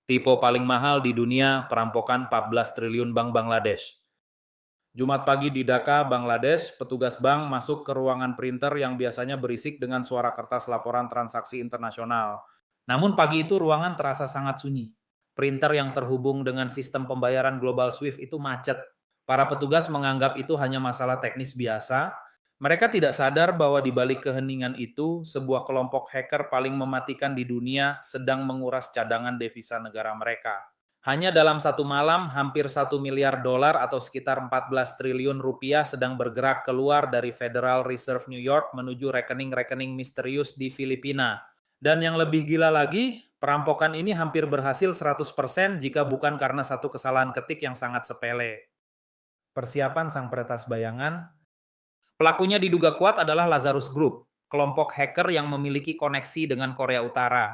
Tipe paling mahal di dunia, perampokan 14 triliun bank Bangladesh. Jumat pagi di Dhaka, Bangladesh, petugas bank masuk ke ruangan printer yang biasanya berisik dengan suara kertas laporan transaksi internasional. Namun pagi itu ruangan terasa sangat sunyi. Printer yang terhubung dengan sistem pembayaran global SWIFT itu macet. Para petugas menganggap itu hanya masalah teknis biasa. Mereka tidak sadar bahwa di balik keheningan itu, sebuah kelompok hacker paling mematikan di dunia sedang menguras cadangan devisa negara mereka. Hanya dalam satu malam, hampir 1 miliar dolar atau sekitar 14 triliun rupiah sedang bergerak keluar dari Federal Reserve New York menuju rekening-rekening misterius di Filipina. Dan yang lebih gila lagi, perampokan ini hampir berhasil 100% jika bukan karena satu kesalahan ketik yang sangat sepele. Persiapan sang peretas bayangan. Pelakunya diduga kuat adalah Lazarus Group, kelompok hacker yang memiliki koneksi dengan Korea Utara.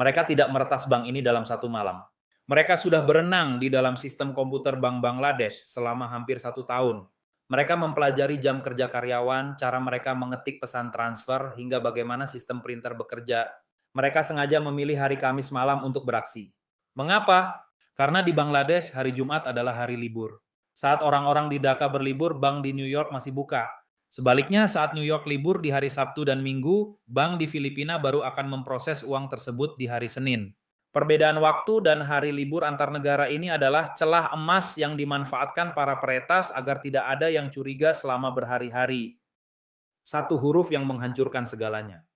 Mereka tidak meretas bank ini dalam satu malam. Mereka sudah berenang di dalam sistem komputer Bank Bangladesh selama hampir 1 tahun. Mereka mempelajari jam kerja karyawan, cara mereka mengetik pesan transfer, hingga bagaimana sistem printer bekerja. Mereka sengaja memilih hari Kamis malam untuk beraksi. Mengapa? Karena di Bangladesh hari Jumat adalah hari libur. Saat orang-orang di Dhaka berlibur, bank di New York masih buka. Sebaliknya, saat New York libur di hari Sabtu dan Minggu, bank di Filipina baru akan memproses uang tersebut di hari Senin. Perbedaan waktu dan hari libur antar negara ini adalah celah emas yang dimanfaatkan para peretas agar tidak ada yang curiga selama berhari-hari. Satu huruf yang menghancurkan segalanya.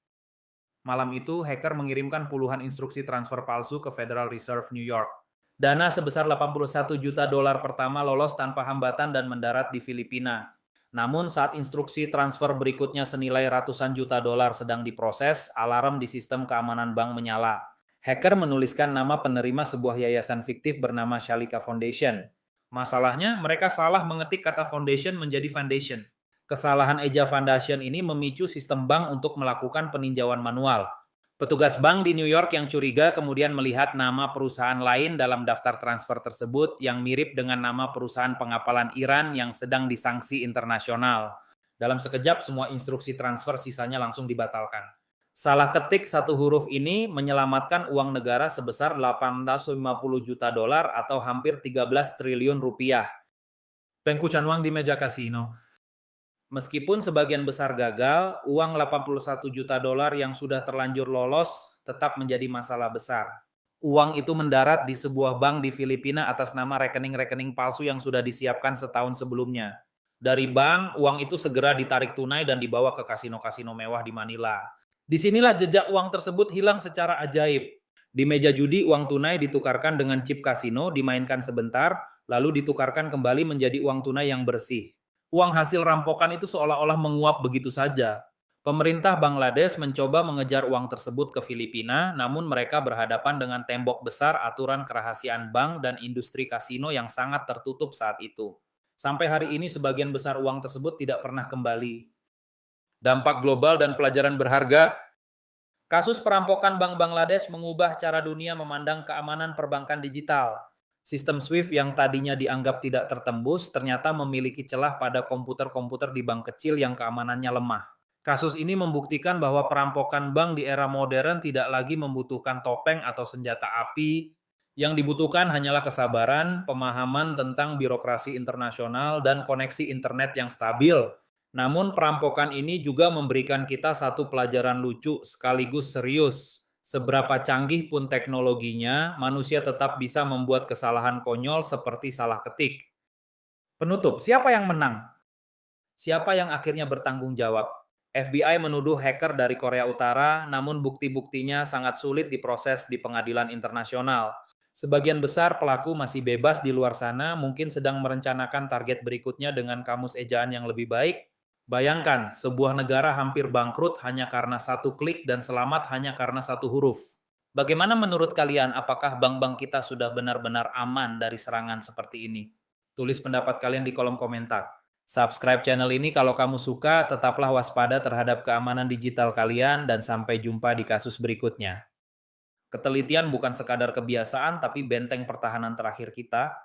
Malam itu, hacker mengirimkan puluhan instruksi transfer palsu ke Federal Reserve New York. Dana sebesar 81 juta dolar pertama lolos tanpa hambatan dan mendarat di Filipina. Namun saat instruksi transfer berikutnya senilai ratusan juta dolar sedang diproses, alarm di sistem keamanan bank menyala. Hacker menuliskan nama penerima sebuah yayasan fiktif bernama Shalika Foundation. Masalahnya, mereka salah mengetik kata foundation menjadi foundation. Kesalahan eja foundation ini memicu sistem bank untuk melakukan peninjauan manual. Petugas bank di New York yang curiga kemudian melihat nama perusahaan lain dalam daftar transfer tersebut yang mirip dengan nama perusahaan pengapalan Iran yang sedang disanksi internasional. Dalam sekejap, semua instruksi transfer sisanya langsung dibatalkan. Salah ketik satu huruf ini menyelamatkan uang negara sebesar 850 juta dolar atau hampir 13 triliun rupiah. Pengkucan uang di meja kasino. Meskipun sebagian besar gagal, uang 81 juta dolar yang sudah terlanjur lolos tetap menjadi masalah besar. Uang itu mendarat di sebuah bank di Filipina atas nama rekening-rekening palsu yang sudah disiapkan setahun sebelumnya. Dari bank, uang itu segera ditarik tunai dan dibawa ke kasino-kasino mewah di Manila. Disinilah jejak uang tersebut hilang secara ajaib. Di meja judi, uang tunai ditukarkan dengan chip kasino, dimainkan sebentar, lalu ditukarkan kembali menjadi uang tunai yang bersih. Uang hasil rampokan itu seolah-olah menguap begitu saja. Pemerintah Bangladesh mencoba mengejar uang tersebut ke Filipina, namun mereka berhadapan dengan tembok besar aturan kerahasiaan bank dan industri kasino yang sangat tertutup saat itu. Sampai hari ini sebagian besar uang tersebut tidak pernah kembali. Dampak global dan pelajaran berharga. Kasus perampokan bank Bangladesh mengubah cara dunia memandang keamanan perbankan digital. Sistem SWIFT yang tadinya dianggap tidak tertembus ternyata memiliki celah pada komputer-komputer di bank kecil yang keamanannya lemah. Kasus ini membuktikan bahwa perampokan bank di era modern tidak lagi membutuhkan topeng atau senjata api. Yang dibutuhkan hanyalah kesabaran, pemahaman tentang birokrasi internasional, dan koneksi internet yang stabil. Namun perampokan ini juga memberikan kita satu pelajaran lucu sekaligus serius. Seberapa canggih pun teknologinya, manusia tetap bisa membuat kesalahan konyol seperti salah ketik. Penutup, siapa yang menang? Siapa yang akhirnya bertanggung jawab? FBI menuduh hacker dari Korea Utara, namun bukti-buktinya sangat sulit diproses di pengadilan internasional. Sebagian besar pelaku masih bebas di luar sana, mungkin sedang merencanakan target berikutnya dengan kamus ejaan yang lebih baik. Bayangkan, sebuah negara hampir bangkrut hanya karena satu klik dan selamat hanya karena satu huruf. Bagaimana menurut kalian, apakah bank-bank kita sudah benar-benar aman dari serangan seperti ini? Tulis pendapat kalian di kolom komentar. Subscribe channel ini kalau kamu suka, tetaplah waspada terhadap keamanan digital kalian, dan sampai jumpa di kasus berikutnya. Ketelitian bukan sekadar kebiasaan, tapi benteng pertahanan terakhir kita.